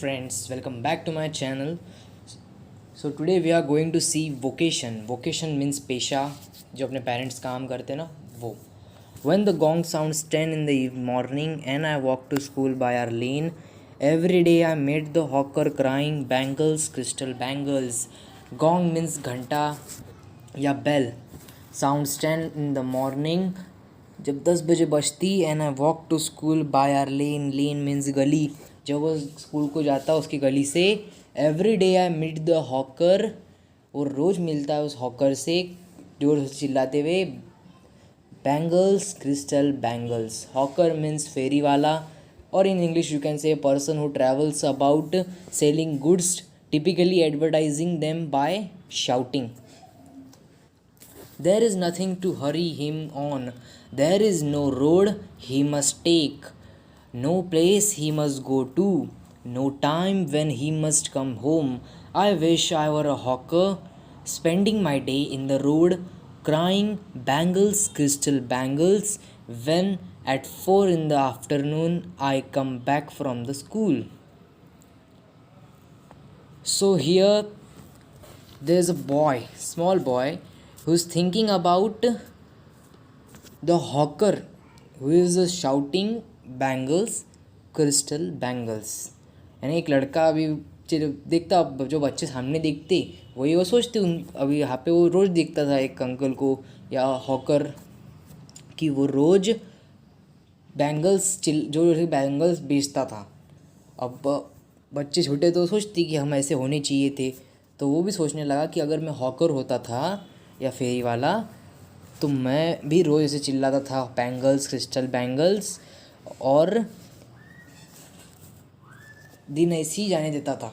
friends, welcome back to my channel. So today we are going to see vocation. Vocation means पेशा जो अपने parents काम करते हैं ना वो. When the gong sounds 10 in the morning and I walk to school by our lane, every day I met the hawker crying bangles, crystal bangles. Gong means घंटा या bell. Sounds 10 in the morning. जब 10 बजे बजती and I walk to school by our lane. Lane means गली. जब वो school को जाता उसकी गली से. Every day I meet the hawker. वो रोज़ मिलता है उस हॉकर से जोर से चिल्लाते हुए bangles crystal bangles. Hawker means फेरी वाला और in English you can say person who travels about selling goods typically advertising them by shouting. There is nothing to hurry him on. There is no road he must take, no place he must go to, no time when he must come home. I wish I were a hawker, spending my day in the road, crying bangles, crystal bangles, when at 4 in the afternoon I come back from the school. So here there's a boy, small boy, who's thinking about the hawker who is shouting bangles crystal bangles. यानी एक लड़का अभी देखता, जो बच्चे सामने देखते वही वो सोचते अभी यहाँ पे वो रोज़ देखता था एक अंकल को या हॉकर कि वो रोज़ बैंगल्स जो बैंगल्स बेचता था. अब बच्चे छोटे तो सोचते कि हम ऐसे होने चाहिए थे, तो वो भी सोचने लगा कि अगर मैं हॉकर होता था या फेरी वाला तो मैं भी रोज़ ऐसे चिल्लाता था बैंगल्स क्रिस्टल बैंगल्स और दिन ऐसे ही जाने देता था.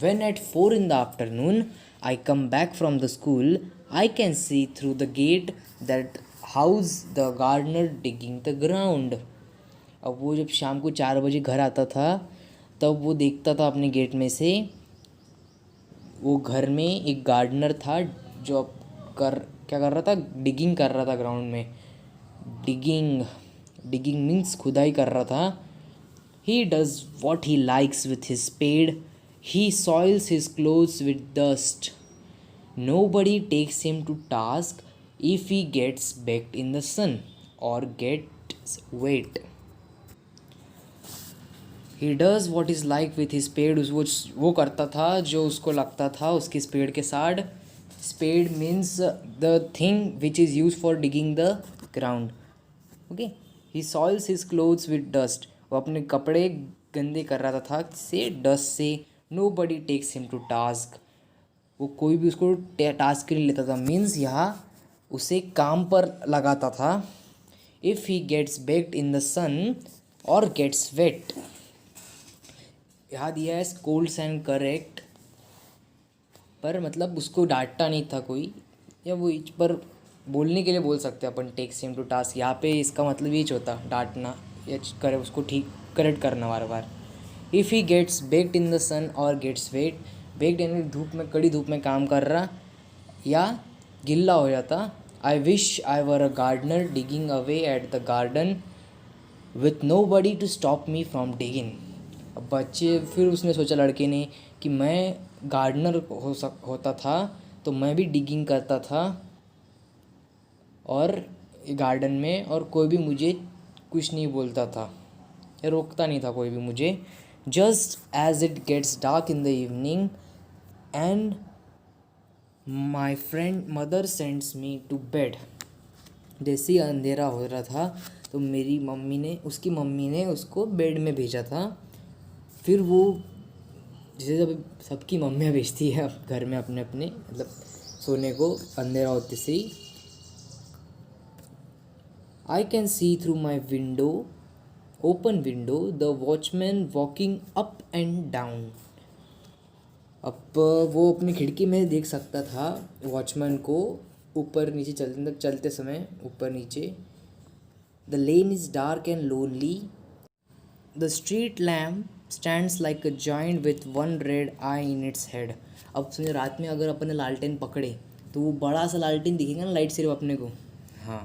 When at 4 in the afternoon I come back from the school, I can see through the gate that house the gardener digging the ground. अब वो जब शाम को 4 बजे घर आता था तब वो देखता था अपने गेट में से वो घर में एक गार्डनर था जो क्या कर रहा था, डिगिंग कर रहा था ग्राउंड में. डिगिंग मीन्स खुदाई कर रहा था. He does what he likes with his spade. He soils his clothes with dust. Nobody takes him to task if he gets baked in the sun और gets wet. He does what is like with his spade. वो करता था जो उसको लगता था उसकी spade के साथ. Spade means the thing which is used for digging the ground. Okay. He soils his clothes with dust. वो अपने कपड़े गंदे कर रहा था से डस्ट से. Nobody takes him to task. वो कोई भी उसको टास्क के लिए लेता था. मीन्स यहाँ उसे काम पर लगाता था. If he gets baked in the sun or gets wet. यहाँ दिया है scolds and correct, पर मतलब उसको डांटता नहीं था कोई, या वो इच पर बोलने के लिए बोल सकते हैं अपन टेक्स हिम टू टास्क. यहाँ पे इसका मतलब ये होता डांटना या करे उसको ठीक करेक्ट करना बार बार. If he gets baked in the sun और गेट्स वेट. बेक्ड यानी धूप में, कड़ी धूप में काम कर रहा या गिल्ला हो जाता. I wish I were a gardener digging away at the garden with nobody to stop me from digging. अब बच्चे फिर उसने सोचा लड़के ने कि मैं गार्डनर होता था तो मैं भी डिगिंग करता था और गार्डन में, और कोई भी मुझे कुछ नहीं बोलता था या रोकता नहीं था कोई भी मुझे. Just as it gets dark in the evening and my friend mother sends me to bed. जैसे ही अंधेरा हो रहा था तो उसकी मम्मी ने उसको बेड में भेजा था. फिर वो जैसे जब सबकी मम्मियाँ भेजती है घर में अपने अपने मतलब सोने को अंधेरा होते से ही. I can see through my window, open window, the watchman walking up and down. अब वो अपनी खिड़की में देख सकता था वॉचमैन को ऊपर नीचे चलते समय ऊपर नीचे. The lane is dark and lonely. The street lamp stands like a giant with one red eye in its head. अब समझो रात में अगर अपन ने लालटेन पकड़े तो वो बड़ा सा लालटेन दिखेगा ना लाइट सिर्फ अपने को. हाँ,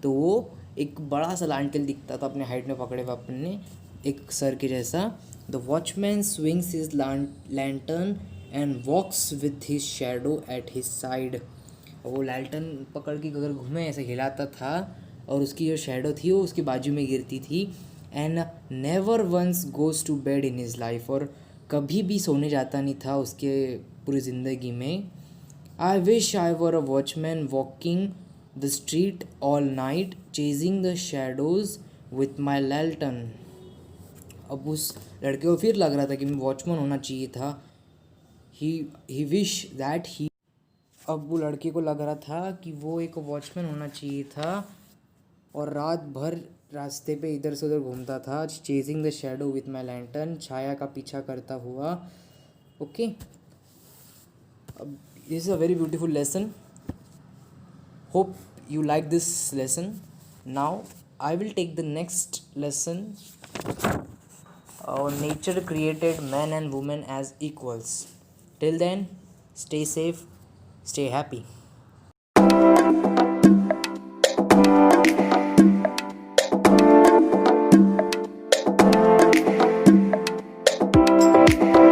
तो वो एक बड़ा सा लालटेन दिखता था अपने हाइट में पकड़े हुए अपन ने. एक सर के जैसा. The watchman swings his lantern and walks with his shadow at his side. वो लैंटर्न पकड़ के अगर घूमे ऐसे हिलाता था और उसकी जो शैडो थी वो उसकी बाजू में गिरती थी. And never once goes to bed in his life. और कभी भी सोने जाता नहीं था उसके पूरी ज़िंदगी में. I wish I were a watchman walking the street all night chasing the shadows with my lantern. अब उस लड़के को फिर लग रहा था कि मैं वॉचमैन होना चाहिए था. ही विश दैट ही. अब वो लड़के को लग रहा था कि वो एक वॉचमैन होना चाहिए था और रात भर रास्ते पे इधर से उधर घूमता था. Chasing the shadow with my lantern, छाया का पीछा करता हुआ. ओके, अब this is a very beautiful lesson. Hope you like this lesson. Now I will take the next lesson. Nature created man and woman as equals. Till then, stay safe, stay happy.